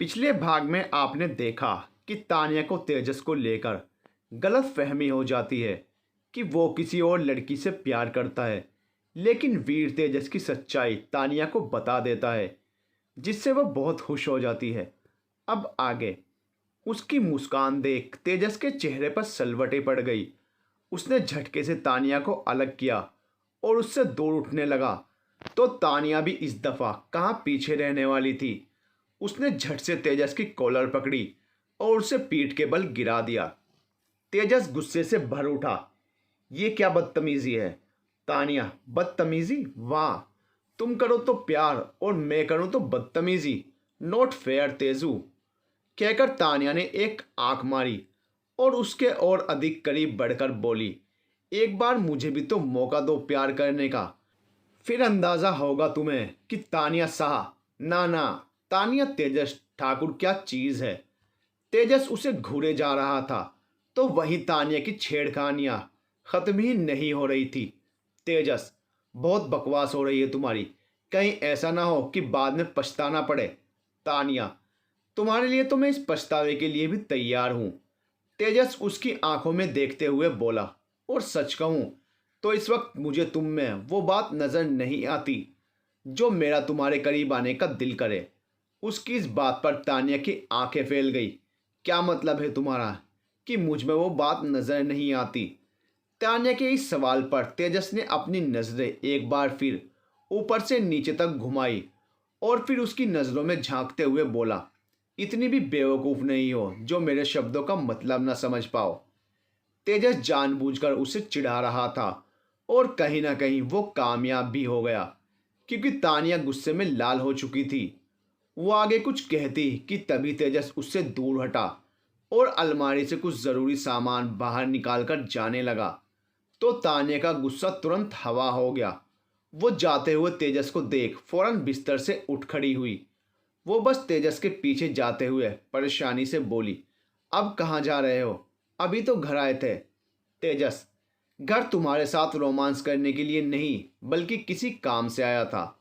पिछले भाग में आपने देखा कि तान्या को तेजस को लेकर गलत फहमी हो जाती है कि वो किसी और लड़की से प्यार करता है। लेकिन वीर तेजस की सच्चाई तान्या को बता देता है, जिससे वह बहुत खुश हो जाती है। अब आगे उसकी मुस्कान देख तेजस के चेहरे पर सलवटें पड़ गई। उसने झटके से तान्या को अलग किया और उससे दूर उठने लगा। तो तान्या भी इस दफ़ा कहाँ पीछे रहने वाली थी। उसने झट से तेजस की कॉलर पकड़ी और उसे पीठ के बल गिरा दिया। तेजस गुस्से से भर उठा। ये क्या बदतमीजी है तान्या, बदतमीजी? वाह, तुम करो तो प्यार और मैं करूं तो बदतमीजी। नॉट फेयर तेजू, कहकर तान्या ने एक आंख मारी और उसके और अधिक करीब बढ़कर बोली, एक बार मुझे भी तो मौका दो प्यार करने का, फिर अंदाजा होगा तुम्हें कि तान्या साह। ना ना, तान्या तेजस ठाकुर क्या चीज है। तेजस उसे घूरे जा रहा था तो वहीं तान्या की छेड़खानियां खत्म ही नहीं हो रही थी। तेजस, बहुत बकवास हो रही है तुम्हारी, कहीं ऐसा ना हो कि बाद में पछताना पड़े। तान्या, तुम्हारे लिए तो मैं इस पछतावे के लिए भी तैयार हूं। तेजस उसकी आंखों में देखते हुए बोला, और सच कहूं तो इस वक्त मुझे तुम में वो बात नजर नहीं आती जो मेरा तुम्हारे करीब आने का दिल करे। उसकी इस बात पर तान्या की आंखें फैल गई। क्या मतलब है तुम्हारा कि मुझ में वो बात नजर नहीं आती? तान्या के इस सवाल पर तेजस ने अपनी नजरें एक बार फिर ऊपर से नीचे तक घुमाई और फिर उसकी नजरों में झांकते हुए बोला, इतनी भी बेवकूफ नहीं हो जो मेरे शब्दों का मतलब न समझ पाओ। तेजस जानबूझकर उसे चिढ़ा रहा था और कहीं ना कहीं वो कामयाब भी हो गया, क्योंकि तानिया गुस्से में लाल हो चुकी थी। वो आगे कुछ कहती कि तभी तेजस उससे दूर हटा और अलमारी से कुछ ज़रूरी सामान बाहर निकाल कर जाने लगा। तो तानिया का गुस्सा तुरंत हवा हो गया। वो जाते हुए तेजस को देख फौरन बिस्तर से उठ खड़ी हुई। वो बस तेजस के पीछे जाते हुए परेशानी से बोली, अब कहाँ जा रहे हो? अभी तो घर आए थे। तेजस, घर तुम्हारे साथ रोमांस करने के लिए नहीं बल्कि किसी काम से आया था।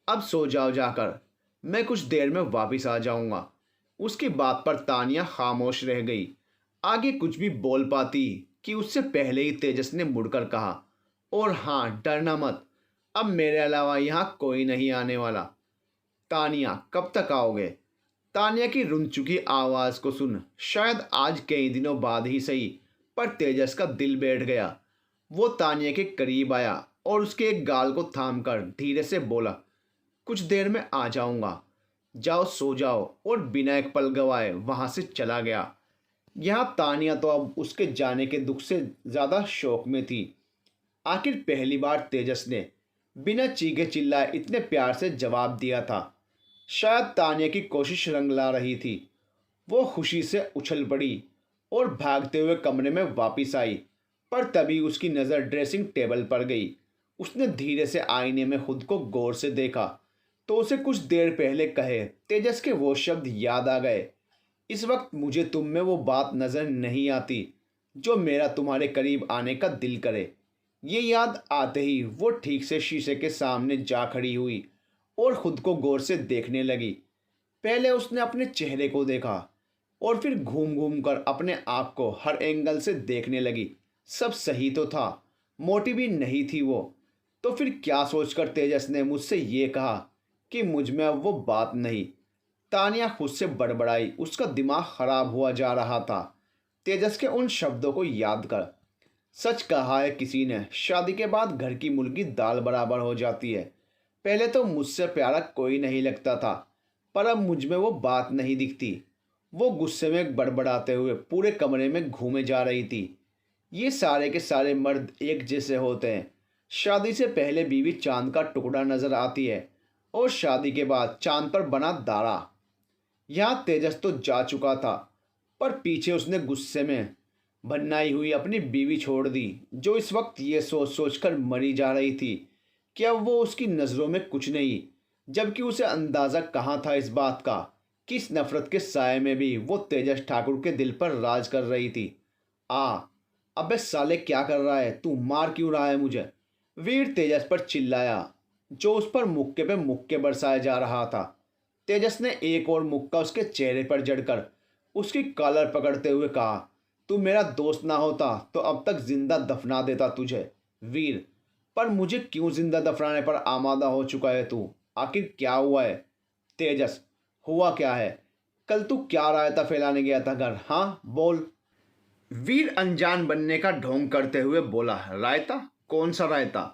अब सो जाओ जाकर, मैं कुछ देर में वापस आ जाऊंगा। उसकी बात पर तानिया खामोश रह गई। आगे कुछ भी बोल पाती कि उससे पहले ही तेजस ने मुड़कर कहा, और हाँ, डरना मत, अब मेरे अलावा यहाँ कोई नहीं आने वाला। तानिया, कब तक आओगे? तानिया की रुन चुकी आवाज़ को सुन शायद आज कई दिनों बाद ही सही, पर तेजस का दिल बैठ गया। वो तानिया के करीब आया और उसके एक गाल को थामकर धीरे से बोला, कुछ देर में आ जाऊंगा, जाओ सो जाओ, और बिना एक पल गवाए वहां से चला गया। यहाँ तानिया तो अब उसके जाने के दुख से ज़्यादा शौक में थी। आखिर पहली बार तेजस ने बिना चीखे चिल्लाए इतने प्यार से जवाब दिया था। शायद तानिया की कोशिश रंग ला रही थी। वो खुशी से उछल पड़ी और भागते हुए कमरे में वापस आई, पर तभी उसकी नज़र ड्रेसिंग टेबल पर गई। उसने धीरे से आईने में खुद को गौर से देखा तो उसे कुछ देर पहले कहे तेजस के वो शब्द याद आ गए, इस वक्त मुझे तुम में वो बात नज़र नहीं आती जो मेरा तुम्हारे करीब आने का दिल करे। ये याद आते ही वो ठीक से शीशे के सामने जा खड़ी हुई और खुद को गौर से देखने लगी। पहले उसने अपने चेहरे को देखा और फिर घूम घूम कर अपने आप को हर एंगल से देखने लगी। सब सही तो था, मोटी भी नहीं थी वो। तो फिर क्या सोचकर तेजस ने मुझसे ये कहा कि मुझ में अब वो बात नहीं? तानिया खुद से बड़बड़ाई। उसका दिमाग खराब हुआ जा रहा था तेजस के उन शब्दों को याद कर। सच कहा है किसी ने, शादी के बाद घर की मुर्गी दाल बराबर हो जाती है। पहले तो मुझसे प्यारा कोई नहीं लगता था, पर अब मुझ में वो बात नहीं दिखती। वो गुस्से में बड़बड़ाते हुए पूरे कमरे में घूमे जा रही थी। ये सारे के सारे मर्द एक जैसे होते हैं। शादी से पहले बीवी चांद का टुकड़ा नजर आती है और शादी के बाद चांद पर बना दारा। यहाँ तेजस तो जा चुका था, पर पीछे उसने गुस्से में भन्नाई हुई अपनी बीवी छोड़ दी, जो इस वक्त ये सोच सोच कर मरी जा रही थी कि अब वो उसकी नज़रों में कुछ नहीं। जबकि उसे अंदाज़ा कहाँ था इस बात का कि इस नफ़रत के साये में भी वो तेजस ठाकुर के दिल पर राज कर रही थी। आ, अबे साले, क्या कर रहा है तू? मार क्यों रहा है मुझे? वीर तेजस पर चिल्लाया, जो उस पर मुक्के पे मुक्के बरसाया जा रहा था। तेजस ने एक और मुक्का उसके चेहरे पर जड़कर उसकी कॉलर पकड़ते हुए कहा, तू मेरा दोस्त ना होता तो अब तक जिंदा दफना देता तुझे। वीर, पर मुझे क्यों जिंदा दफनाने पर आमादा हो चुका है तू? आखिर क्या हुआ है? तेजस, हुआ क्या है? कल तू क्या रायता फैलाने गया था घर? हाँ बोल। वीर अनजान बनने का ढोंग करते हुए बोला, रायता? कौन सा रायता?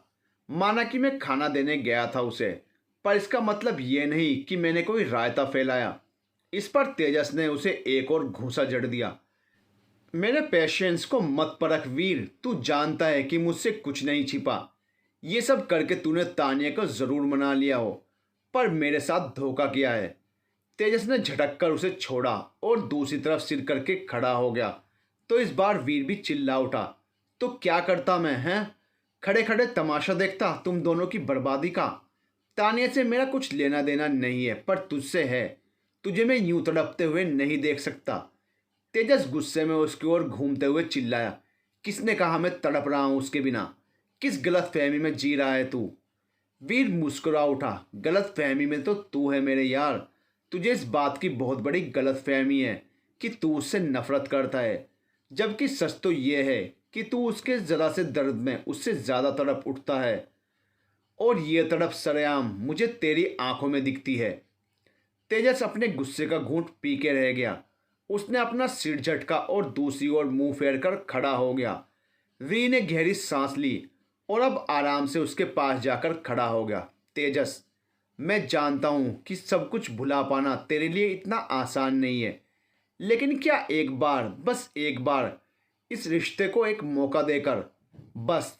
माना कि मैं खाना देने गया था उसे, पर इसका मतलब ये नहीं कि मैंने कोई रायता फैलाया। इस पर तेजस ने उसे एक और घूंसा जड़ दिया। मेरे पेशेंस को मत परख वीर, तू जानता है कि मुझसे कुछ नहीं छिपा। ये सब करके तूने तानिया को जरूर मना लिया हो, पर मेरे साथ धोखा किया है। तेजस ने झटक कर उसे छोड़ा और दूसरी तरफ सिर करके खड़ा हो गया। तो इस बार वीर भी चिल्ला उठा, तो क्या करता मैं? हैं, खड़े खड़े तमाशा देखता तुम दोनों की बर्बादी का? तानिया से मेरा कुछ लेना देना नहीं है, पर तुझसे है। तुझे मैं यूं तड़पते हुए नहीं देख सकता। तेजस गुस्से में उसकी ओर घूमते हुए चिल्लाया, किसने कहा मैं तड़प रहा हूं उसके बिना? किस गलत फहमी में जी रहा है तू? वीर मुस्कुरा उठा, गलत फहमी में तो तू है मेरे यार। तुझे इस बात की बहुत बड़ी गलत फहमी है कि तू उससे नफरत करता है, जबकि सच तो यह है कि तू उसके जरा से दर्द में उससे ज्यादा तड़प उठता है। और ये तड़प सरेआम मुझे तेरी आंखों में दिखती है। तेजस अपने गुस्से का घूंट पी के रह गया। उसने अपना सिर झटका और दूसरी ओर मुंह फेर कर खड़ा हो गया। वी ने गहरी सांस ली और अब आराम से उसके पास जाकर खड़ा हो गया। तेजस, मैं जानता हूं कि सब कुछ भुला पाना तेरे लिए इतना आसान नहीं है, लेकिन क्या एक बार, बस एक बार इस रिश्ते को एक मौका देकर? बस।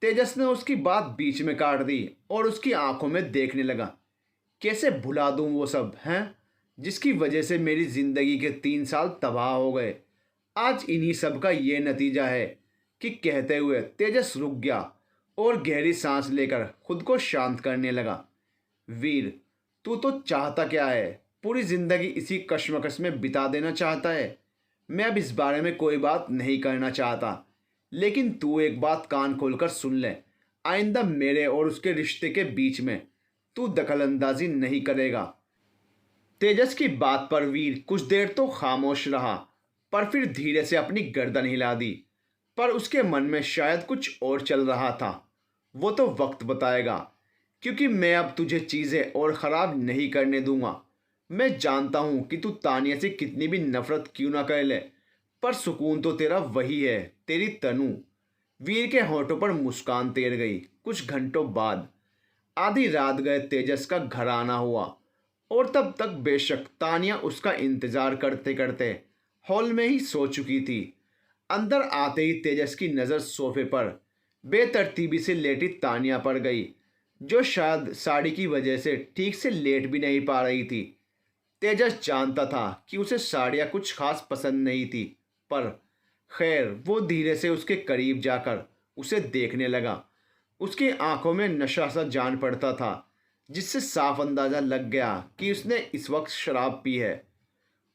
तेजस ने उसकी बात बीच में काट दी और उसकी आंखों में देखने लगा। कैसे भुला दूं वो सब हैं जिसकी वजह से मेरी जिंदगी के 3 साल तबाह हो गए? आज इन्हीं सब का ये नतीजा है कि कहते हुए तेजस रुक गया और गहरी सांस लेकर खुद को शांत करने लगा। वीर, तू तो चाहता क्या है? पूरी जिंदगी इसी कश्मकश में बिता देना चाहता है? मैं अब इस बारे में कोई बात नहीं करना चाहता, लेकिन तू एक बात कान खोलकर सुन ले। आइंदा मेरे और उसके रिश्ते के बीच में तू दखलंदाजी नहीं करेगा। तेजस की बात पर वीर कुछ देर तो खामोश रहा, पर फिर धीरे से अपनी गर्दन हिला दी। पर उसके मन में शायद कुछ और चल रहा था। वो तो वक्त बताएगा, क्योंकि मैं अब तुझे चीज़ें और ख़राब नहीं करने दूंगा। मैं जानता हूं कि तू तानिया से कितनी भी नफरत क्यों ना कर ले, पर सुकून तो तेरा वही है, तेरी तनु। वीर के होठों पर मुस्कान तैर गई। कुछ घंटों बाद आधी रात गए तेजस का घर आना हुआ, और तब तक बेशक तानिया उसका इंतजार करते करते हॉल में ही सो चुकी थी। अंदर आते ही तेजस की नज़र सोफे पर बेतरतीबी से लेटी तानिया पर गई, जो शायद साड़ी की वजह से ठीक से लेट भी नहीं पा रही थी। तेजस जानता था कि उसे साड़ियाँ कुछ खास पसंद नहीं थी, पर खैर वो धीरे से उसके करीब जाकर उसे देखने लगा। उसकी आंखों में नशा सा जान पड़ता था, जिससे साफ अंदाजा लग गया कि उसने इस वक्त शराब पी है।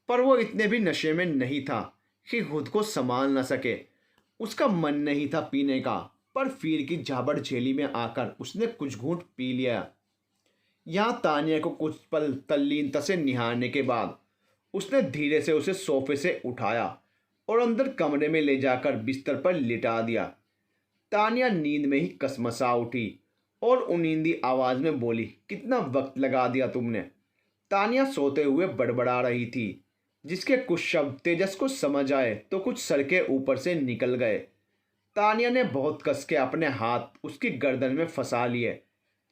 पर वो इतने भी नशे में नहीं था कि खुद को संभाल न सके। उसका मन नहीं था पीने का, पर फिर की झाबड़ झेली में आकर उसने कुछ घूंट पी लिया। यहाँ तानिया को कुछ पल तल्लीनता से निहारने के बाद उसने धीरे से उसे सोफे से उठाया और अंदर कमरे में ले जाकर बिस्तर पर लिटा दिया। तानिया नींद में ही कसमसा उठी और उनींदी आवाज में बोली, कितना वक्त लगा दिया तुमने? तानिया सोते हुए बड़बड़ा रही थी, जिसके कुछ शब्द तेजस को समझ आए तो कुछ सर के ऊपर से निकल गए। तानिया ने बहुत कस के अपने हाथ उसकी गर्दन में फंसा लिए,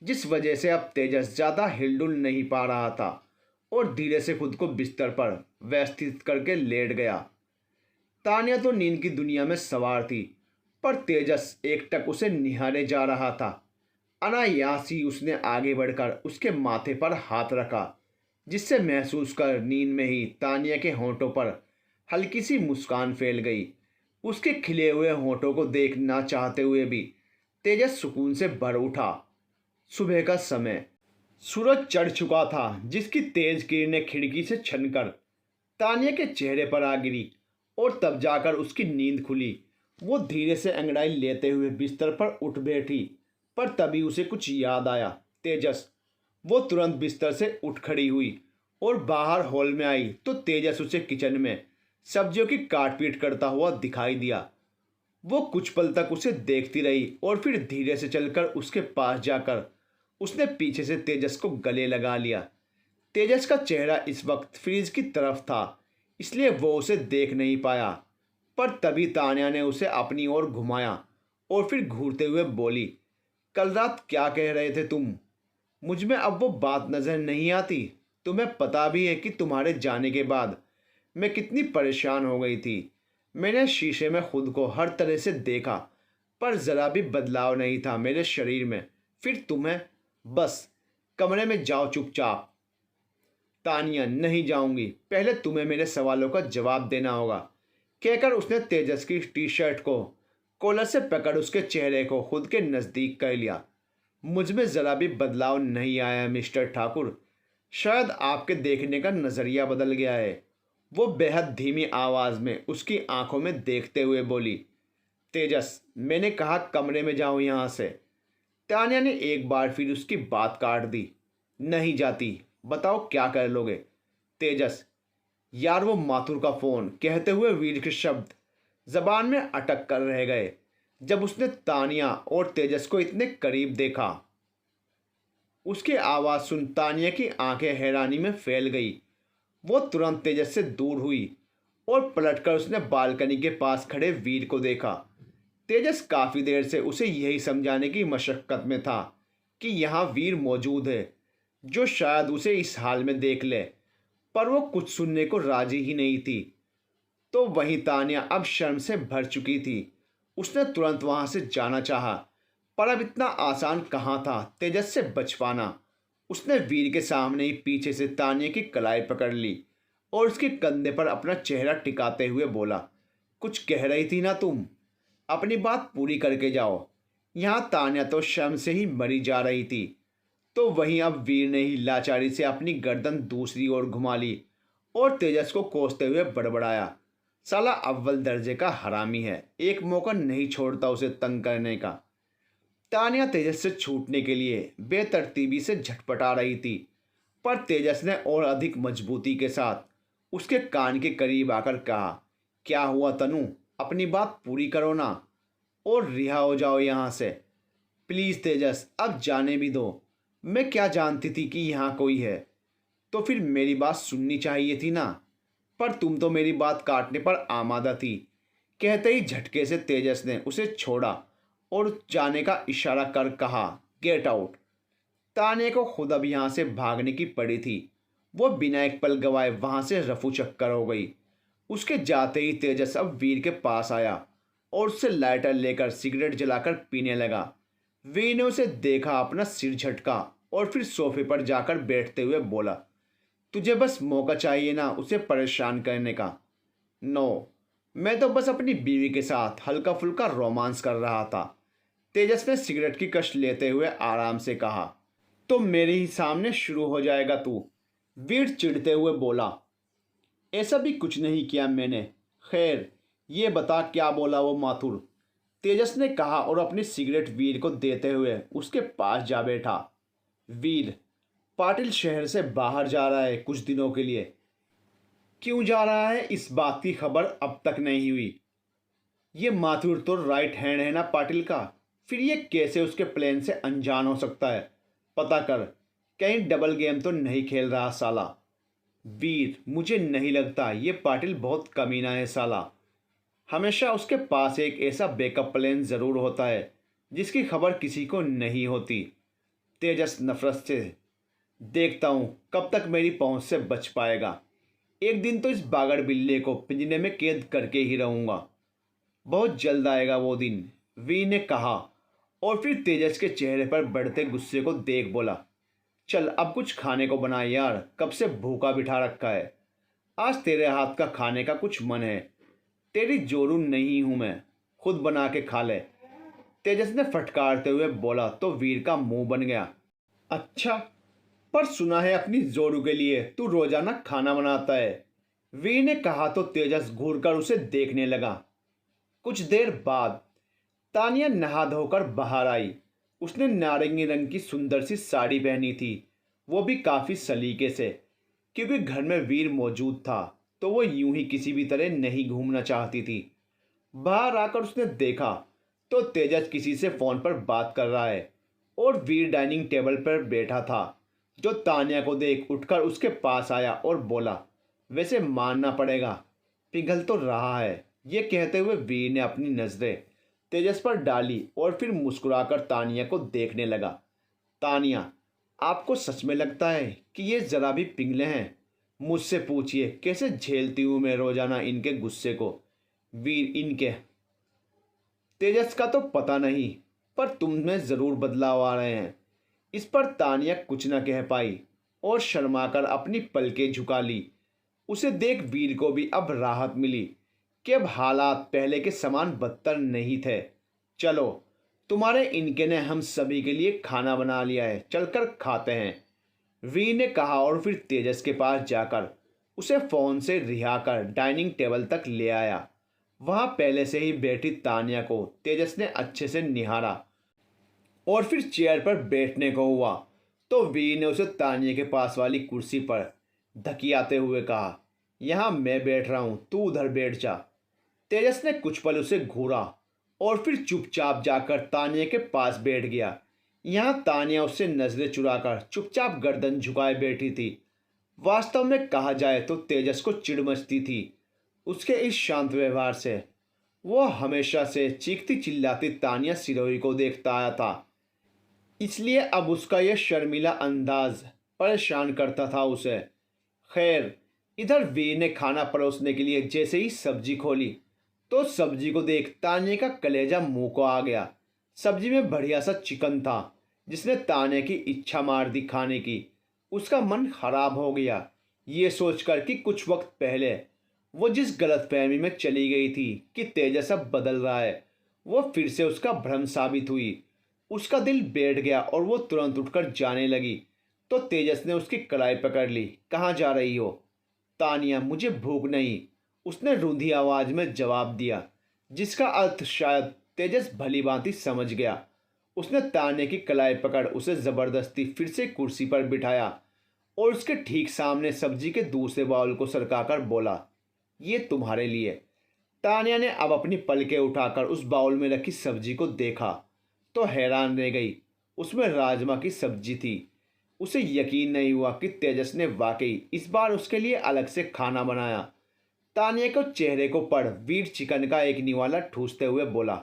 जिस वजह से अब तेजस ज़्यादा हिलडुल नहीं पा रहा था और धीरे से खुद को बिस्तर पर व्यवस्थित करके लेट गया। तानिया तो नींद की दुनिया में सवार थी, पर तेजस एकटक उसे निहारे जा रहा था। अनायास ही उसने आगे बढ़कर उसके माथे पर हाथ रखा, जिससे महसूस कर नींद में ही तानिया के होंठों पर हल्की सी मुस्कान फैल गई। उसके खिले हुए होंठों को देखना चाहते हुए भी तेजस सुकून से भर उठा। सुबह का समय, सूरज चढ़ चुका था, जिसकी तेज किरणें खिड़की से छनकर तानिया के चेहरे पर आ गिरी और तब जाकर उसकी नींद खुली। वो धीरे से अंगड़ाई लेते हुए बिस्तर पर उठ बैठी, पर तभी उसे कुछ याद आया। तेजस। वो तुरंत बिस्तर से उठ खड़ी हुई और बाहर हॉल में आई तो तेजस उसे किचन में सब्जियों की काट पीट करता हुआ दिखाई दिया। वो कुछ पल तक उसे देखती रही और फिर धीरे से चलकर उसके पास जाकर उसने पीछे से तेजस को गले लगा लिया। तेजस का चेहरा इस वक्त फ्रिज की तरफ था, इसलिए वो उसे देख नहीं पाया। पर तभी तान्या ने उसे अपनी ओर घुमाया और फिर घूरते हुए बोली, कल रात क्या कह रहे थे तुम? मुझ में अब वो बात नजर नहीं आती। तुम्हें पता भी है कि तुम्हारे जाने के बाद मैं कितनी परेशान हो गई थी। मैंने शीशे में खुद को हर तरह से देखा, पर जरा भी बदलाव नहीं था मेरे शरीर में। फिर तुम्हें बस कमरे में जाओ चुपचाप। तानिया, नहीं जाऊंगी, पहले तुम्हें मेरे सवालों का जवाब देना होगा, कहकर उसने तेजस की टी शर्ट को कॉलर से पकड़ उसके चेहरे को खुद के नज़दीक कर लिया। मुझ में ज़रा भी बदलाव नहीं आया मिस्टर ठाकुर, शायद आपके देखने का नज़रिया बदल गया है। वो बेहद धीमी आवाज़ में उसकी आंखों में देखते हुए बोली। तेजस, मैंने कहा कमरे में जाओ यहाँ से। तान्या ने एक बार फिर उसकी बात काट दी। नहीं जाती, बताओ क्या कर लोगे? तेजस, यार वो माथुर का फोन, कहते हुए वीर के शब्द जबान में अटक कर रह गए जब उसने तानिया और तेजस को इतने करीब देखा। उसकी आवाज़ सुन तानिया की आंखें हैरानी में फैल गई। वो तुरंत तेजस से दूर हुई और पलटकर उसने बालकनी के पास खड़े वीर को देखा। तेजस काफ़ी देर से उसे यही समझाने की मशक्क़त में था कि यहाँ वीर मौजूद है, जो शायद उसे इस हाल में देख ले, पर वो कुछ सुनने को राजी ही नहीं थी। तो वहीं तानिया अब शर्म से भर चुकी थी। उसने तुरंत वहां से जाना चाहा, पर अब इतना आसान कहाँ था तेजस से बच पाना। उसने वीर के सामने ही पीछे से तानिया की कलाई पकड़ ली और उसके कंधे पर अपना चेहरा टिकाते हुए बोला, कुछ कह रही थी ना तुम? अपनी बात पूरी करके जाओ। यहाँ तानिया तो शर्म से ही मरी जा रही थी, तो वहीं अब वीर ने ही लाचारी से अपनी गर्दन दूसरी ओर घुमा ली और तेजस को कोसते हुए बड़बड़ाया, साला अव्वल दर्जे का हरामी है, एक मौका नहीं छोड़ता उसे तंग करने का। तानिया तेजस से छूटने के लिए बेतरतीबी से झटपटा रही थी, पर तेजस ने और अधिक मजबूती के साथ उसके कान के करीब आकर कहा, क्या हुआ तनु, अपनी बात पूरी करो ना और रिहा हो जाओ यहाँ से। प्लीज़ तेजस, अब जाने भी दो। मैं क्या जानती थी कि यहाँ कोई है? तो फिर मेरी बात सुननी चाहिए थी ना, पर तुम तो मेरी बात काटने पर आमादा थी। कहते ही झटके से तेजस ने उसे छोड़ा और जाने का इशारा कर कहा, गेट आउट। ताने को खुद अब यहाँ से भागने की पड़ी थी। वो बिना एक पल गवाए वहाँ से रफू चक्कर हो गई। उसके जाते ही तेजस अब वीर के पास आया और उससे लाइटर लेकर सिगरेट जलाकर पीने लगा। वीर ने उसे देखा, अपना सिर झटका और फिर सोफे पर जाकर बैठते हुए बोला, तुझे बस मौका चाहिए ना उसे परेशान करने का? नो, मैं तो बस अपनी बीवी के साथ हल्का फुल्का रोमांस कर रहा था। तेजस ने सिगरेट की कश लेते हुए आराम से कहा। तो मेरे ही सामने शुरू हो जाएगा तू? वीर चिढ़ते हुए बोला। ऐसा भी कुछ नहीं किया मैंने। खैर, ये बता क्या बोला वो माथुर? तेजस ने कहा और अपनी सिगरेट वीर को देते हुए उसके पास जा बैठा। वीर, पाटिल शहर से बाहर जा रहा है कुछ दिनों के लिए। क्यों जा रहा है इस बात की खबर अब तक नहीं हुई। ये माथुर तो राइट हैंड है ना पाटिल का, फिर ये कैसे उसके प्लान से अनजान हो सकता है? पता कर, कहीं डबल गेम तो नहीं खेल रहा साला। वीर, मुझे नहीं लगता, ये पाटिल बहुत कमीना है साला। हमेशा उसके पास एक ऐसा बैकअप प्लान ज़रूर होता है जिसकी खबर किसी को नहीं होती। तेजस नफरत से, देखता हूँ कब तक मेरी पहुँच से बच पाएगा। एक दिन तो इस बागड़ बिल्ले को पिंजरे में कैद करके ही रहूँगा। बहुत जल्द आएगा वो दिन, वी ने कहा और फिर तेजस के चेहरे पर बढ़ते गुस्से को देख बोला, चल अब कुछ खाने को बना यार, कब से भूखा बिठा रखा है। आज तेरे हाथ का खाने का कुछ मन है। तेरी जोरू नहीं हूं मैं, खुद बना के खा ले। तेजस ने फटकारते हुए बोला तो वीर का मुंह बन गया। अच्छा, पर सुना है अपनी जोरू के लिए तू रोजाना खाना बनाता है, वीर ने कहा तो तेजस घूरकर उसे देखने लगा। कुछ देर बाद तानिया नहा धोकर बाहर आई। उसने नारंगी रंग की सुंदर सी साड़ी पहनी थी, वो भी काफ़ी सलीके से। क्योंकि घर में वीर मौजूद था तो वो यूं ही किसी भी तरह नहीं घूमना चाहती थी। बाहर आकर उसने देखा तो तेजस किसी से फोन पर बात कर रहा है और वीर डाइनिंग टेबल पर बैठा था, जो तानिया को देख उठकर उसके पास आया और बोला, वैसे मानना पड़ेगा, पिघल तो रहा है। ये कहते हुए वीर ने अपनी नजरें तेजस पर डाली और फिर मुस्कुराकर तानिया को देखने लगा। तानिया, आपको सच में लगता है कि ये जरा भी पिघले हैं? मुझसे पूछिए कैसे झेलती हूं मैं रोजाना इनके गुस्से को। वीर, इनके तेजस का तो पता नहीं, पर तुम में जरूर बदलाव आ रहे हैं। इस पर तानिया कुछ न कह पाई और शर्माकर अपनी पलकें झुका ली। उसे देख वीर को भी अब राहत मिली कि अब हालात पहले के समान बदतर नहीं थे। चलो, तुम्हारे इनके ने हम सभी के लिए खाना बना लिया है, चलकर खाते हैं, वीर ने कहा और फिर तेजस के पास जाकर उसे फोन से रिहा कर डाइनिंग टेबल तक ले आया। वहां पहले से ही बैठी तानिया को तेजस ने अच्छे से निहारा और फिर चेयर पर बैठने को हुआ तो वीर ने उसे तानिया के पास वाली कुर्सी पर धकियाते हुए कहा, यहाँ मैं बैठ रहा हूं, तू उधर बैठ जा। तेजस ने कुछ पल उसे घूरा और फिर चुपचाप जाकर तानिया के पास बैठ गया। यहाँ तानिया उससे नजरें चुराकर चुपचाप गर्दन झुकाए बैठी थी। वास्तव में कहा जाए तो तेजस को चिढ़ मचती थी उसके इस शांत व्यवहार से। वो हमेशा से चीखती चिल्लाती तानिया सिरोही को देखता आया था, इसलिए अब उसका यह शर्मीला अंदाज परेशान करता था उसे। खैर, इधर वीर ने खाना परोसने के लिए जैसे ही सब्जी खोली तो सब्जी को देख तानिया का कलेजा मुंह को आ गया। सब्जी में बढ़िया सा चिकन था जिसने तानिया की इच्छा मार दी खाने की। उसका मन खराब हो गया ये सोचकर कि कुछ वक्त पहले वो जिस गलतफहमी में चली गई थी कि तेजस अब बदल रहा है, वो फिर से उसका भ्रम साबित हुई। उसका दिल बैठ गया और वो तुरंत उठकर जाने लगी तो तेजस ने उसकी कलाई पकड़ ली। कहाँ जा रही हो? तानिया, मुझे भूख नहीं, उसने रूंधी आवाज में जवाब दिया, जिसका अर्थ शायद तेजस भली भांति समझ गया। उसने तानिया की कलाई पकड़ उसे जबरदस्ती फिर से कुर्सी पर बिठाया और उसके ठीक सामने सब्जी के दूसरे बाउल को सरकाकर बोला, ये तुम्हारे लिए। तानिया ने अब अपनी पलकें उठाकर उस बाउल में रखी सब्जी को देखा तो हैरान रह गई। उसमें राजमा की सब्जी थी। उसे यकीन नहीं हुआ कि तेजस ने वाकई इस बार उसके लिए अलग से खाना बनाया। तानिया को चेहरे को पढ़ वीर चिकन का एक निवाला ठूसते हुए बोला,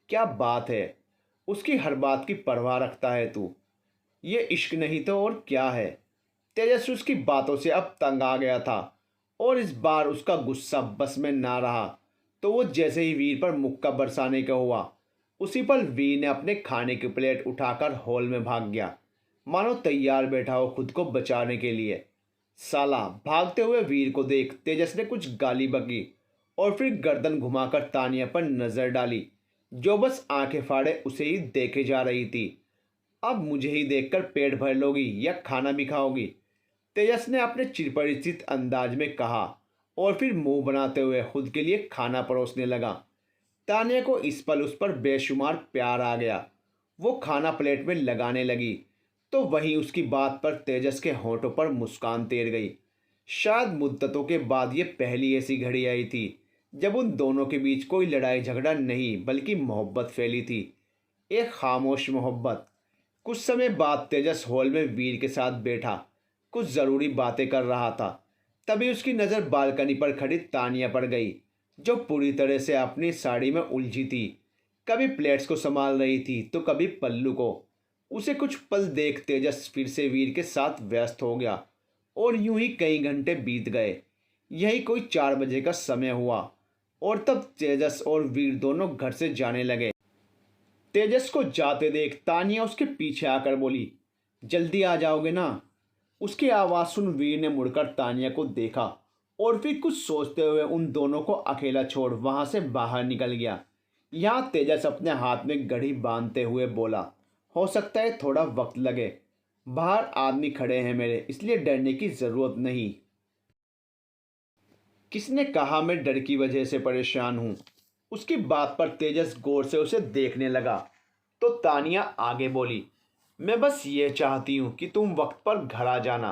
क्या बात है, उसकी हर बात की परवाह रखता है तू। ये इश्क नहीं तो और क्या है। तेजस उसकी बातों से अब तंग आ गया था और इस बार उसका गुस्सा बस में ना रहा तो वो जैसे ही वीर पर मुक्का बरसाने का हुआ, उसी पर वीर ने अपने खाने की प्लेट उठाकर हॉल में भाग गया, मानो तैयार बैठा हो खुद को बचाने के लिए। साला, भागते हुए वीर को देख तेजस ने कुछ गाली बकी और फिर गर्दन घुमाकर तानिया पर नजर डाली, जो बस आंखें फाड़े उसे ही देखे जा रही थी। अब मुझे ही देखकर पेट भर लोगी या खाना भी खाओगी? तेजस ने अपने चिरपरिचित अंदाज में कहा और फिर मुंह बनाते हुए खुद के लिए खाना परोसने लगा। तानिया को इस पल उस पर बेशुमार प्यार आ गया। वो खाना प्लेट में लगाने लगी तो वहीं उसकी बात पर तेजस के होंठों पर मुस्कान तैर गई। शायद मुद्दतों के बाद ये पहली ऐसी घड़ी आई थी जब उन दोनों के बीच कोई लड़ाई झगड़ा नहीं बल्कि मोहब्बत फैली थी, एक खामोश मोहब्बत। कुछ समय बाद तेजस हॉल में वीर के साथ बैठा कुछ ज़रूरी बातें कर रहा था। तभी उसकी नज़र बालकनी पर खड़ी तानिया पर गई, जो पूरी तरह से अपनी साड़ी में उलझी थी। कभी प्लेट्स को संभाल रही थी तो कभी पल्लू को। उसे कुछ पल देख तेजस फिर से वीर के साथ व्यस्त हो गया और यूं ही कई घंटे बीत गए। यही कोई 4 बजे का समय हुआ और तब तेजस और वीर दोनों घर से जाने लगे। तेजस को जाते देख तानिया उसके पीछे आकर बोली, जल्दी आ जाओगे ना? उसकी आवाज़ सुन वीर ने मुड़कर तानिया को देखा और फिर कुछ सोचते हुए उन दोनों को अकेला छोड़ वहां से बाहर निकल गया। यहाँ तेजस अपने हाथ में घड़ी बांधते हुए बोला, हो सकता है थोड़ा वक्त लगे, बाहर आदमी खड़े हैं मेरे, इसलिए डरने की ज़रूरत नहीं। किसने कहा मैं डर की वजह से परेशान हूँ? उसकी बात पर तेजस गौर से उसे देखने लगा तो तानिया आगे बोली, मैं बस ये चाहती हूँ कि तुम वक्त पर घर आ जाना।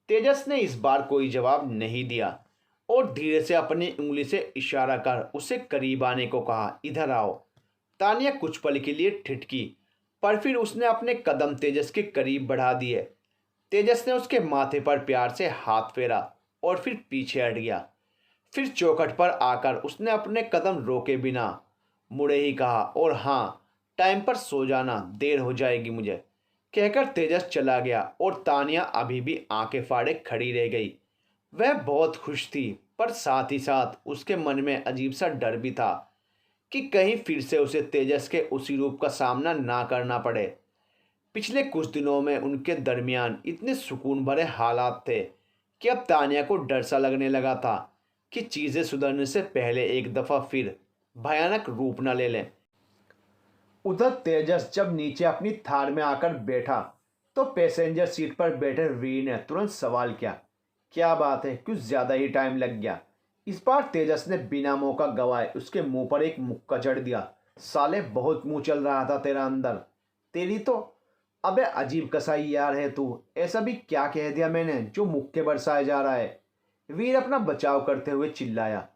तेजस ने इस बार कोई जवाब नहीं दिया और धीरे से अपनी उंगली से इशारा कर उसे करीब आने को कहा। इधर आओ। तानिया कुछ पल के लिए ठिठकी, पर फिर उसने अपने कदम तेजस के करीब बढ़ा दिए। तेजस ने उसके माथे पर प्यार से हाथ फेरा और फिर पीछे हट गया। फिर चौखट पर आकर उसने अपने कदम रोके बिना मुड़े ही कहा, और हाँ, टाइम पर सो जाना, देर हो जाएगी मुझे, कहकर तेजस चला गया और तानिया अभी भी आंखें फाड़े खड़ी रह गई। वह बहुत खुश थी, पर साथ ही साथ उसके मन में अजीब सा डर भी था कि कहीं फिर से उसे तेजस के उसी रूप का सामना ना करना पड़े। पिछले कुछ दिनों में उनके दरमियान इतने सुकून भरे हालात थे कि अब तानिया को डर सा लगने लगा था कि चीज़ें सुधरने से पहले एक दफ़ा फिर भयानक रूप न ले लें। उधर तेजस जब नीचे अपनी थार में आकर बैठा तो पैसेंजर सीट पर बैठे वीर ने तुरंत सवाल किया, क्या बात है, कुछ ज़्यादा ही टाइम लग गया। इस बार तेजस ने बिना मौका गवाए उसके मुंह पर एक मुक्का चढ़ दिया। साले, बहुत मुंह चल रहा था तेरा अंदर, तेरी तो। अबे अजीब कसाई यार है तू, ऐसा भी क्या कह दिया मैंने जो मुक्के बरसाए जा रहा है। वीर अपना बचाव करते हुए चिल्लाया।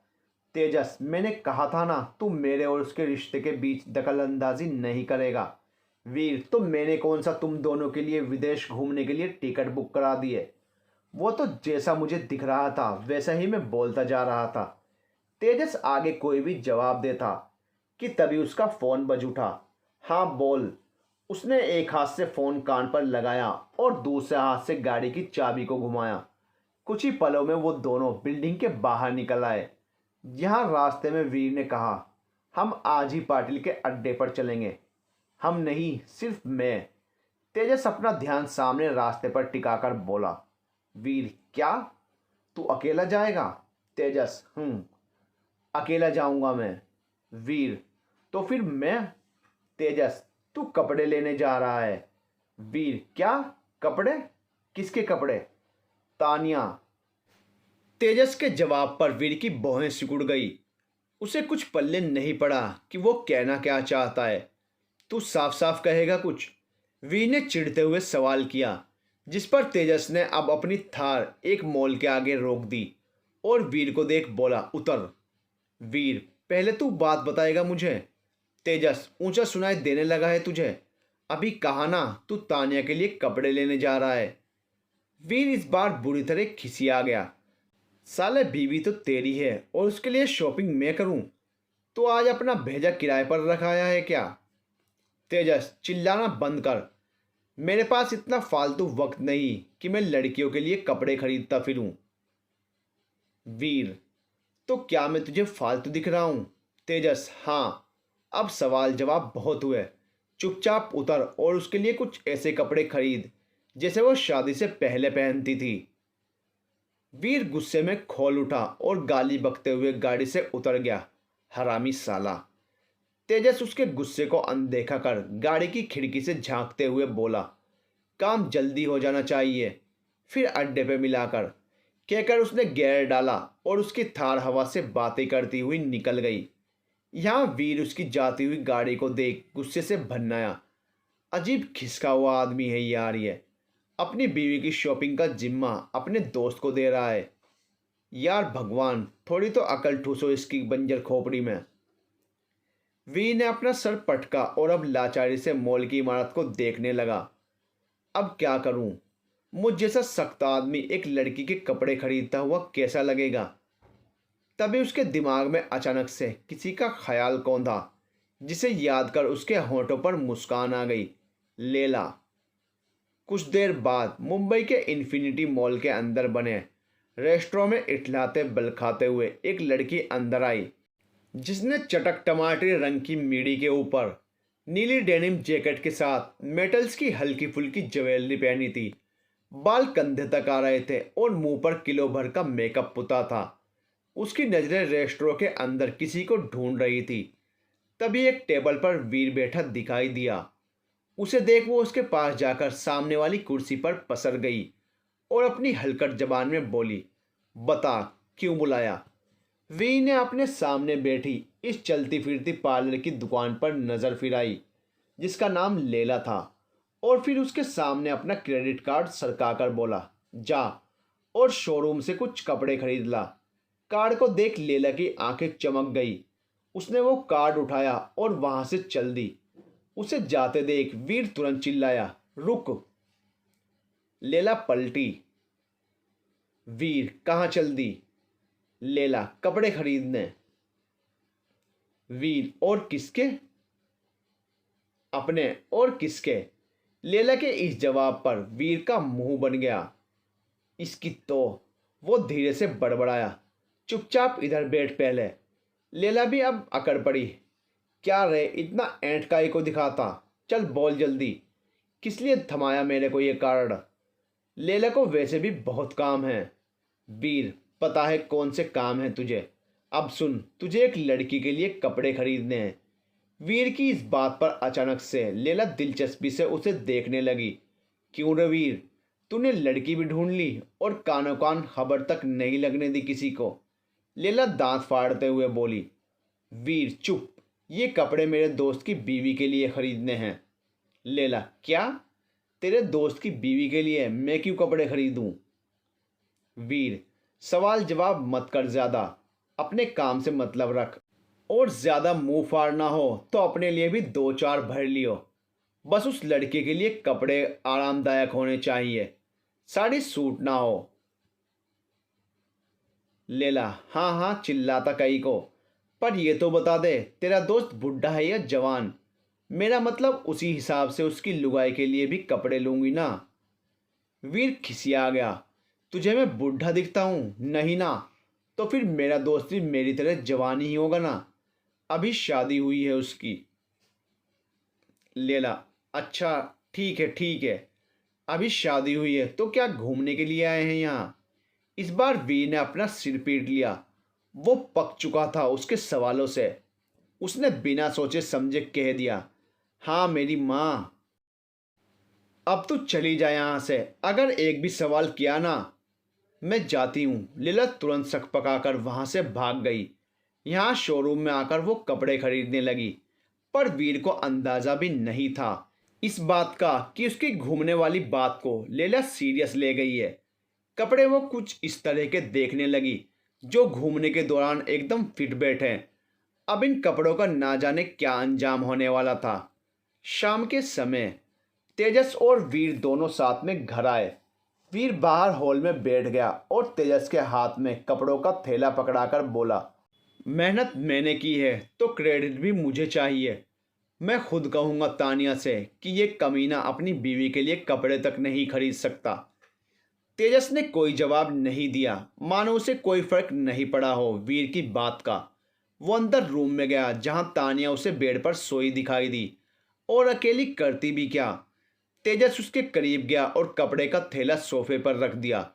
तेजस, मैंने कहा था ना, तू मेरे और उसके रिश्ते के बीच दखल अंदाजी नहीं करेगा। वीर, तो मैंने कौन सा तुम दोनों के लिए विदेश घूमने के लिए टिकट बुक करा दिए। वो तो जैसा मुझे दिख रहा था वैसा ही मैं बोलता जा रहा था। तेजस आगे कोई भी जवाब देता कि तभी उसका फ़ोन बज उठा। हाँ बोल। उसने एक हाथ से फ़ोन कान पर लगाया और दूसरे हाथ से गाड़ी की चाबी को घुमाया। कुछ ही पलों में वो दोनों बिल्डिंग के बाहर निकल आए। यहाँ रास्ते में वीर ने कहा, हम आज ही पाटिल के अड्डे पर चलेंगे। हम नहीं, सिर्फ मैं। तेजस अपना ध्यान सामने रास्ते पर टिकाकर बोला। वीर, क्या तू अकेला जाएगा? तेजस, अकेला जाऊंगा मैं। वीर, तो फिर मैं। तेजस, तू कपड़े लेने जा रहा है। वीर, क्या कपड़े? किसके कपड़े? तानिया। तेजस के जवाब पर वीर की भौहें सिकुड़ गई। उसे कुछ पल्ले नहीं पड़ा कि वो कहना क्या चाहता है। तू साफ साफ कहेगा कुछ? वीर ने चिढ़ते हुए सवाल किया, जिस पर तेजस ने अब अपनी थार एक मॉल के आगे रोक दी और वीर को देख बोला, उतर। वीर, पहले तू बात बताएगा मुझे। तेजस, ऊंचा सुनाई देने लगा है तुझे? अभी कहा ना तू तानिया के लिए कपड़े लेने जा रहा है। वीर इस बार बुरी तरह खिसिया गया। साले, बीवी तो तेरी है और उसके लिए शॉपिंग मैं करूं? तो आज अपना भेजा किराए पर रखाया है क्या? तेजस, चिल्लाना बंद कर। मेरे पास इतना फालतू वक्त नहीं कि मैं लड़कियों के लिए कपड़े खरीदता फिरूं। वीर, तो क्या मैं तुझे फालतू दिख रहा हूं? तेजस, हाँ। अब सवाल जवाब बहुत हुए। चुपचाप उतर और उसके लिए कुछ ऐसे कपड़े खरीद जैसे वो शादी से पहले पहनती थी। वीर गुस्से में खोल उठा और गाली बकते हुए गाड़ी से उतर गया। हरामी साला। तेजस उसके गुस्से को अनदेखा कर गाड़ी की खिड़की से झांकते हुए बोला, काम जल्दी हो जाना चाहिए। फिर अड्डे पे मिलाकर कहकर उसने गियर डाला और उसकी थार हवा से बातें करती हुई निकल गई। यहाँ वीर उसकी जाती हुई गाड़ी को देख गुस्से से भन्नाया। अजीब खिसका हुआ आदमी है यार ये। अपनी बीवी की शॉपिंग का जिम्मा अपने दोस्त को दे रहा है। यार भगवान, थोड़ी तो अकल ठूसो इसकी बंजर खोपड़ी में। वी ने अपना सर पटका और अब लाचारी से मॉल की इमारत को देखने लगा। अब क्या करूं? मुझ जैसा सख्त आदमी एक लड़की के कपड़े खरीदता हुआ कैसा लगेगा? तभी उसके दिमाग में अचानक से किसी का ख्याल कौंधा, जिसे याद कर उसके होंठों पर मुस्कान आ गई। लेला। कुछ देर बाद मुंबई के इन्फिनिटी मॉल के अंदर बने रेस्टोरेंट में इठलाते बल खाते हुए एक लड़की अंदर आई, जिसने चटक टमाटरी रंग की मीडी के ऊपर नीली डेनिम जैकेट के साथ मेटल्स की हल्की फुल्की ज्वेलरी पहनी थी। बाल कंधे तक आ रहे थे और मुंह पर किलो भर का मेकअप पुता था। उसकी नज़रें रेस्टोरेंट के अंदर किसी को ढूंढ रही थी। तभी एक टेबल पर वीर बैठा दिखाई दिया। उसे देख वो उसके पास जाकर सामने वाली कुर्सी पर पसर गई और अपनी हलकट जबान में बोली, बता क्यों बुलाया? वी ने अपने सामने बैठी इस चलती फिरती पार्लर की दुकान पर नज़र फिराई जिसका नाम लेला था, और फिर उसके सामने अपना क्रेडिट कार्ड सरका कर बोला, जा और शोरूम से कुछ कपड़े खरीद ला। कार्ड को देख लेला की आंखें चमक गई। उसने वो कार्ड उठाया और वहां से चल दी। उसे जाते देख वीर तुरंत चिल्लाया, रुक। लेला पलटी। वीर, कहाँ चल दी? लेला, कपड़े खरीदने। वीर, और किसके? अपने। और किसके? लेला के इस जवाब पर वीर का मुंह बन गया। इसकी तो। वो धीरे से बड़बड़ाया, चुपचाप इधर बैठ पहले। लेला भी अब अकड़ पड़ी। क्या रे, इतना ऐंठ काहे को दिखाता? चल बोल जल्दी, किस लिए थमाया मेरे को ये कार्ड? लेला को वैसे भी बहुत काम है। वीर, पता है कौन से काम है तुझे। अब सुन, तुझे एक लड़की के लिए कपड़े खरीदने हैं। वीर की इस बात पर अचानक से लेला दिलचस्पी से उसे देखने लगी। क्यों रे वीर, तूने लड़की भी ढूंढ ली और कानो कान खबर तक नहीं लगने दी किसी को? लेला दांत फाड़ते हुए बोली। वीर चुप, ये कपड़े मेरे दोस्त की बीवी के लिए खरीदने हैं। लेला, क्या? तेरे दोस्त की बीवी के लिए मैं क्यों कपड़े खरीदूं? वीर, सवाल जवाब मत कर, ज्यादा अपने काम से मतलब रख। और ज्यादा मुंह फाड़ना हो तो अपने लिए भी दो चार भर लियो। बस उस लड़के के लिए कपड़े आरामदायक होने चाहिए, साड़ी सूट ना हो। लेला, हाँ हाँ चिल्लाता कई को। पर ये तो बता दे, तेरा दोस्त बुढ़ा है या जवान? मेरा मतलब उसी हिसाब से उसकी लुगाई के लिए भी कपड़े लूंगी ना। वीर खिसिया गया। तुझे मैं बूढ़ा दिखता हूं? नहीं ना। तो फिर मेरा दोस्त भी मेरी तरह जवान ही होगा ना। अभी शादी हुई है उसकी। लेला, अच्छा ठीक है ठीक है, अभी शादी हुई है तो क्या घूमने के लिए आए हैं यहाँ? इस बार वीर ने अपना सिर पीट लिया। वो पक चुका था उसके सवालों से। उसने बिना सोचे समझे कह दिया, हाँ मेरी माँ। अब तू चली जा यहाँ से, अगर एक भी सवाल किया ना। मैं जाती हूँ। लीला तुरंत सकपकाकर वहां से भाग गई। यहाँ शोरूम में आकर वो कपड़े खरीदने लगी। पर वीर को अंदाजा भी नहीं था इस बात का कि उसकी घूमने वाली बात को लेला सीरियस ले गई है। कपड़े वो कुछ इस तरह के देखने लगी जो घूमने के दौरान एकदम फिट बैठे। अब इन कपड़ों का ना जाने क्या अंजाम होने वाला था। शाम के समय तेजस और वीर दोनों साथ में घर आए। वीर बाहर हॉल में बैठ गया और तेजस के हाथ में कपड़ों का थैला पकड़ाकर बोला, मेहनत मैंने की है तो क्रेडिट भी मुझे चाहिए। मैं खुद कहूँगा तानिया से कि ये कमीना अपनी बीवी के लिए कपड़े तक नहीं खरीद सकता। तेजस ने कोई जवाब नहीं दिया, मानो उसे कोई फर्क नहीं पड़ा हो वीर की बात का। वो अंदर रूम में गया जहां तानिया उसे बेड पर सोई दिखाई दी। और अकेली करती भी क्या। तेजस उसके करीब गया और कपड़े का थैला सोफे पर रख दिया।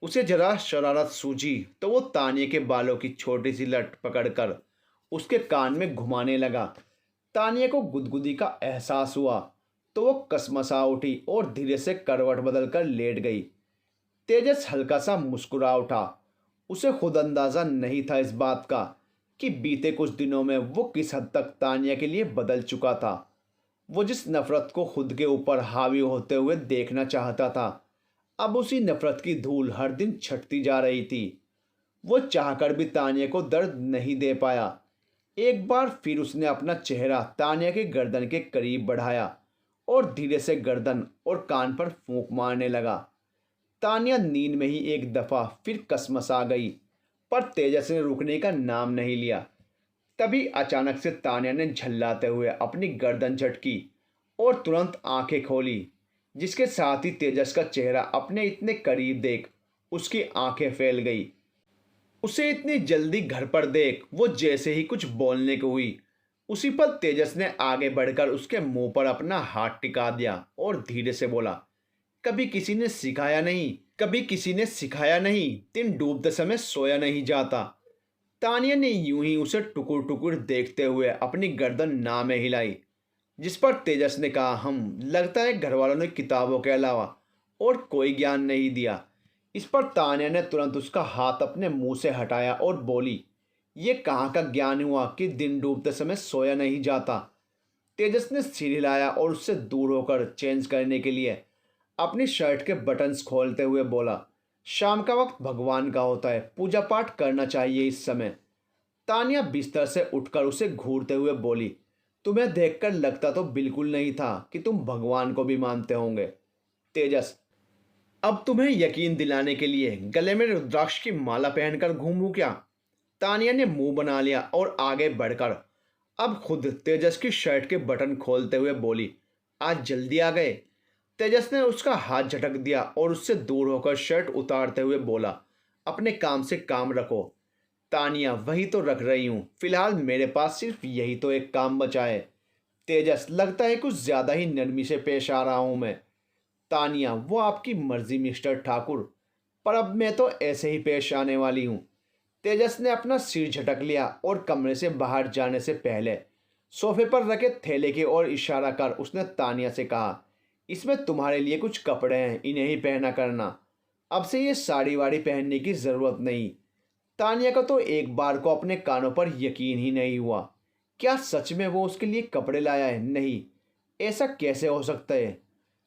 उसे जरा शरारत सूझी तो वो तानिया के बालों की छोटी सी लट पकड़कर उसके कान में घुमाने लगा। तानिया को गुदगुदी का एहसास हुआ तो वो कसमसा उठी और धीरे से करवट बदलकर लेट गई। तेजस हल्का सा मुस्कुरा उठा। उसे खुद अंदाजा नहीं था इस बात का कि बीते कुछ दिनों में वो किस हद तक तानिया के लिए बदल चुका था। वो जिस नफरत को खुद के ऊपर हावी होते हुए देखना चाहता था, अब उसी नफरत की धूल हर दिन छटती जा रही थी। वो चाहकर भी तानिया को दर्द नहीं दे पाया। एक बार फिर उसने अपना चेहरा तानिया के गर्दन के करीब बढ़ाया और धीरे से गर्दन और कान पर फूंक मारने लगा। तानिया नींद में ही एक दफा फिर कसमसा गई, पर तेजस ने रुकने का नाम नहीं लिया। तभी अचानक से तानिया ने झल्लाते हुए अपनी गर्दन झटकी और तुरंत आंखें खोली, जिसके साथ ही तेजस का चेहरा अपने इतने करीब देख उसकी आंखें फैल गई। उसे इतनी जल्दी घर पर देख वो जैसे ही कुछ बोलने को हुई, उसी पर तेजस ने आगे बढ़कर उसके मुंह पर अपना हाथ टिका दिया और धीरे से बोला, कभी किसी ने सिखाया नहीं, कभी किसी ने सिखाया नहीं, दिन डूबते समय सोया नहीं जाता। तानिया ने यूं ही उसे टुकुर टुकुर देखते हुए अपनी गर्दन ना में हिलाई, जिस पर तेजस ने कहा, हम लगता है घर वालों ने किताबों के अलावा और कोई ज्ञान नहीं दिया। इस पर तानिया ने तुरंत उसका हाथ अपने मुंह से हटाया और बोली, ये कहाँ का ज्ञान हुआ कि दिन डूबते समय सोया नहीं जाता। तेजस ने सिर हिलाया और उससे दूर होकर चेंज करने के लिए अपनी शर्ट के बटन्स खोलते हुए बोला, शाम का वक्त भगवान का होता है, पूजा पाठ करना चाहिए इस समय। तानिया बिस्तर से उठकर उसे घूरते हुए बोली, तुम्हें देखकर लगता तो बिल्कुल नहीं था कि तुम भगवान को भी मानते होंगे। तेजस, अब तुम्हें यकीन दिलाने के लिए गले में रुद्राक्ष की माला पहनकर घूमूं क्या? तानिया ने मुंह बना लिया और आगे बढ़कर अब खुद तेजस की शर्ट के बटन खोलते हुए बोली, आज जल्दी आ गए। तेजस ने उसका हाथ झटक दिया और उससे दूर होकर शर्ट उतारते हुए बोला, अपने काम से काम रखो। तानिया, वही तो रख रही हूं, फिलहाल मेरे पास सिर्फ यही तो एक काम बचा है। तेजस, लगता है कुछ ज्यादा ही नरमी से पेश आ रहा हूं मैं। तानिया, वो आपकी मर्जी मिस्टर ठाकुर, पर अब मैं तो ऐसे ही पेश आने वाली हूं। तेजस ने अपना सिर झटक लिया और कमरे से बाहर जाने से पहले सोफे पर रखे थैले की ओर इशारा कर उसने तानिया से कहा, इसमें तुम्हारे लिए कुछ कपड़े हैं, इन्हें ही पहना करना। अब से ये साड़ी वाड़ी पहनने की ज़रूरत नहीं। तानिया का तो एक बार को अपने कानों पर यकीन ही नहीं हुआ। क्या सच में वो उसके लिए कपड़े लाया है? नहीं, ऐसा कैसे हो सकता है?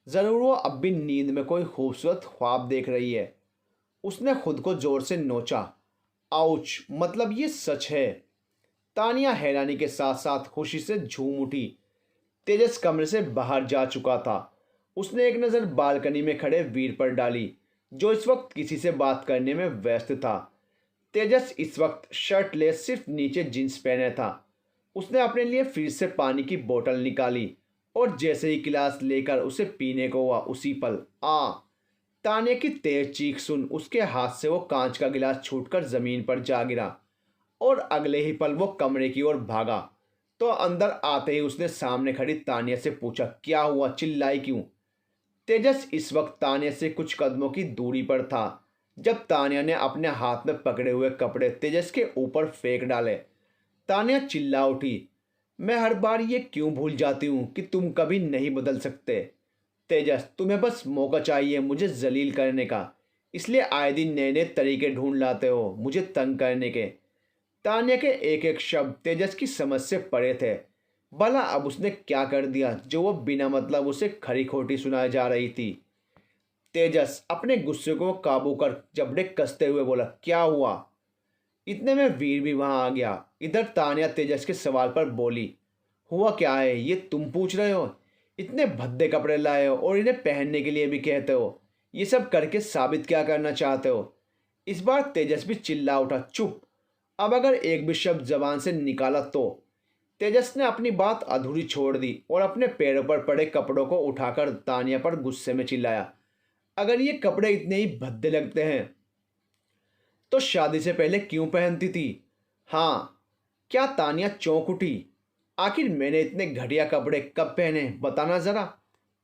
ज़रूर वो अब भी नींद में कोई खूबसूरत ख्वाब देख रही है। उसने खुद को जोर से नोचा। आउच, मतलब ये सच है। तानिया हैरानी के साथ साथ खुशी से झूम उठी। तेजस कमरे से बाहर जा चुका था। उसने एक नज़र बालकनी में खड़े वीर पर डाली, जो इस वक्त किसी से बात करने में व्यस्त था। तेजस इस वक्त शर्टलेस, सिर्फ नीचे जींस पहने था। उसने अपने लिए फ्रिज से पानी की बोतल निकाली और जैसे ही गिलास लेकर उसे पीने को हुआ, उसी पल आ ताने की तेज चीख सुन उसके हाथ से वो कांच का गिलास छूटकर जमीन पर जा गिरा और अगले ही पल वो कमरे की ओर भागा। तो अंदर आते ही उसने सामने खड़ी तानिया से पूछा, क्या हुआ, चिल्लाई क्यों? तेजस इस वक्त तानिया से कुछ कदमों की दूरी पर था जब तानिया ने अपने हाथ में पकड़े हुए कपड़े तेजस के ऊपर फेंक डाले। तानिया चिल्ला उठी, मैं हर बार ये क्यों भूल जाती हूँ कि तुम कभी नहीं बदल सकते। तेजस, तुम्हें बस मौका चाहिए मुझे जलील करने का, इसलिए आए दिन नए नए तरीके ढूंढ लाते हो मुझे तंग करने के। तान्या के एक एक शब्द तेजस की समझ से परे थे। भला अब उसने क्या कर दिया जो वो बिना मतलब उसे खरी खोटी सुनाई जा रही थी? तेजस अपने गुस्से को काबू कर जबड़े कसते हुए बोला, क्या हुआ? इतने में वीर भी वहां आ गया। इधर तान्या तेजस के सवाल पर बोली, हुआ क्या है ये तुम पूछ रहे हो? इतने भद्दे कपड़े लाए हो और इन्हें पहनने के लिए भी कहते हो। ये सब करके साबित क्या करना चाहते हो? इस बार तेजस भी चिल्ला उठा, चुप, अब अगर एक भी शब्द जबान से निकाला तो। तेजस ने अपनी बात अधूरी छोड़ दी और अपने पैरों पर पड़े कपड़ों को उठाकर तानिया पर गुस्से में चिल्लाया, अगर ये कपड़े इतने ही भद्दे लगते हैं तो शादी से पहले क्यों पहनती थी? हाँ, क्या? तानिया चौंक उठी। आखिर मैंने इतने घटिया कपड़े कब पहने, बताना जरा।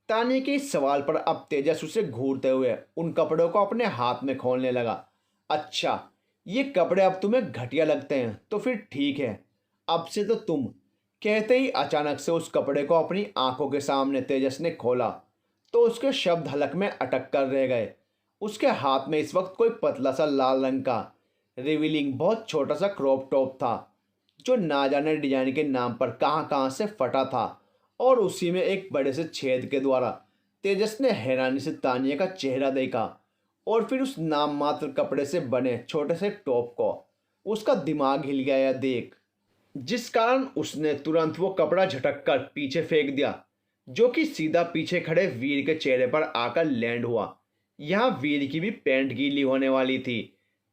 तानिया के इस सवाल पर अब तेजस उसे घूरते हुए उन कपड़ों को अपने हाथ में खोलने लगा। अच्छा, ये कपड़े अब तुम्हें घटिया लगते हैं तो फिर ठीक है, अब से तो तुम। कहते ही अचानक से उस कपड़े को अपनी आंखों के सामने तेजस ने खोला तो उसके शब्द हलक में अटक कर रह गए। उसके हाथ में इस वक्त कोई पतला सा लाल रंग का रिवीलिंग बहुत छोटा सा क्रॉप टॉप था, जो ना जाने डिजाइन के नाम पर कहाँ कहाँ से फटा था और उसी में एक बड़े से छेद के द्वारा। तेजस ने हैरानी से तानिया का चेहरा देखा और फिर उस नाम मात्र कपड़े से बने छोटे से टॉप को। उसका दिमाग हिल गया देख, जिस कारण उसने तुरंत वो कपड़ा झटक कर पीछे फेंक दिया, जो कि सीधा पीछे खड़े वीर के चेहरे पर आकर लैंड हुआ। यहाँ वीर की भी पैंट गीली होने वाली थी,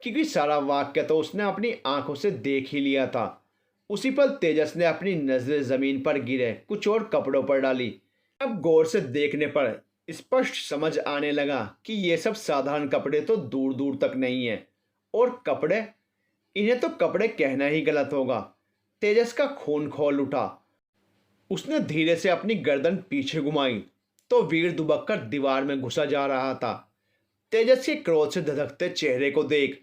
क्योंकि सारा वाक्य तो उसने अपनी आंखों से देख ही लिया था। उसी पल तेजस ने अपनी नजरें जमीन पर गिरे कुछ और कपड़ों पर डाली। अब गौर से देखने पर स्पष्ट समझ आने लगा कि ये सब साधारण कपड़े तो दूर दूर तक नहीं है। और कपड़े, इन्हें तो कपड़े कहना ही गलत होगा। तेजस का खून खौल उठा। उसने धीरे से अपनी गर्दन पीछे घुमाई तो वीर दुबक कर दीवार में घुसा जा रहा था। तेजस के क्रोध से धधकते चेहरे को देख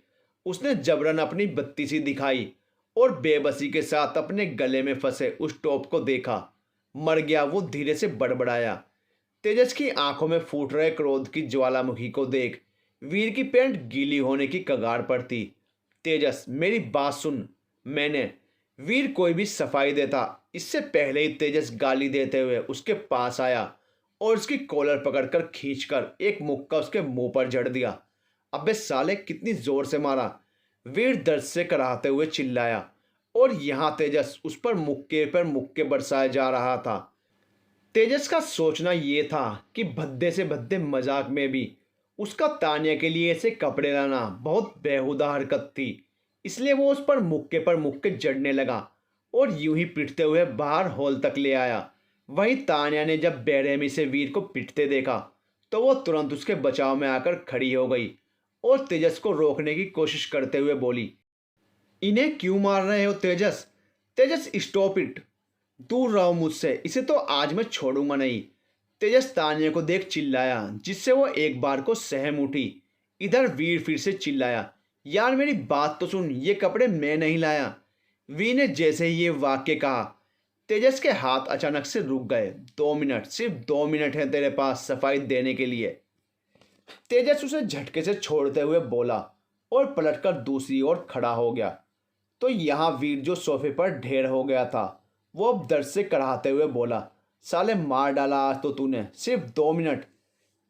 उसने जबरन अपनी बत्ती सी दिखाई और बेबसी के साथ अपने गले में फंसे उस टॉप को देखा। मर गया, वो धीरे से बड़बड़ाया। तेजस की आंखों में फूट रहे क्रोध की ज्वालामुखी को देख वीर की पैंट गीली होने की कगार पर थी। तेजस, मेरी बात सुन। मैंने वीर कोई भी सफाई देता इससे पहले ही तेजस गाली देते हुए उसके पास आया और उसकी कॉलर पकड़कर खींचकर एक मुक्का उसके मुंह पर जड़ दिया। अबे साले कितनी जोर से मारा, वीर दर्द से कराहते हुए चिल्लाया। और यहाँ तेजस उस पर मुक्के बरसाए जा रहा था। तेजस का सोचना ये था कि भद्दे से भद्दे मजाक में भी उसका तान्या के लिए ऐसे कपड़े लाना बहुत बेहुदा हरकत थी। इसलिए वो उस पर मुक्के जड़ने लगा और यूं ही पिटते हुए बाहर हॉल तक ले आया। वहीं तान्या ने जब बेरहमी से वीर को पिटते देखा तो वो तुरंत उसके बचाव में आकर खड़ी हो गई और तेजस को रोकने की कोशिश करते हुए बोली, इन्हें क्यों मार रहे हो तेजस? तेजस स्टॉप इट, दूर रहो मुझसे, इसे तो आज मैं छोड़ूंगा नहीं। तेजस तान्या को देख चिल्लाया, जिससे वो एक बार को सहम उठी। इधर वीर फिर से चिल्लाया, यार मेरी बात तो सुन, ये कपड़े मैं नहीं लाया। वीर ने जैसे ही ये वाक्य कहा, तेजस के हाथ अचानक से रुक गए। 2 मिनट, सिर्फ 2 मिनट है तेरे पास सफाई देने के लिए। तेजस उसे झटके से छोड़ते हुए बोला और पलटकर दूसरी ओर खड़ा हो गया। तो यहाँ वीर जो सोफे पर ढेर हो गया था, वो अब दर्द से कराहते हुए बोला, साले मार डाला आज तो तूने, सिर्फ 2 मिनट।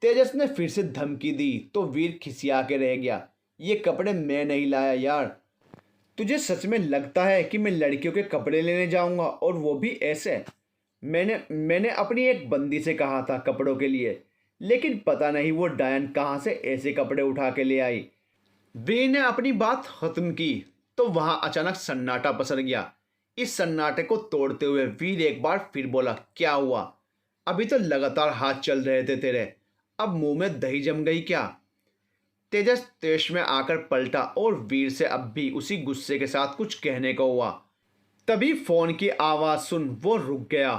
तेजस ने फिर से धमकी दी तो वीर खिसिया के रह गया, ये कपड़े मैं नहीं लाया यार। तुझे सच में लगता है कि मैं लड़कियों के कपड़े लेने जाऊंगा, और वो भी ऐसे? मैंने अपनी एक बंदी से कहा था कपड़ों के लिए, लेकिन पता नहीं वो डायन कहाँ से ऐसे कपड़े उठा के ले आई। वीर ने अपनी बात खत्म की तो वहां अचानक सन्नाटा पसर गया। इस सन्नाटे को तोड़ते हुए वीर एक बार फिर बोला, क्या हुआ? अभी तो लगातार हाथ चल रहे थे तेरे, अब मुंह में दही जम गई क्या? तेजस तेज में आकर पलटा और वीर से अब भी उसी गुस्से के साथ कुछ कहने को हुआ। तभी फोन की आवाज सुन वो रुक गया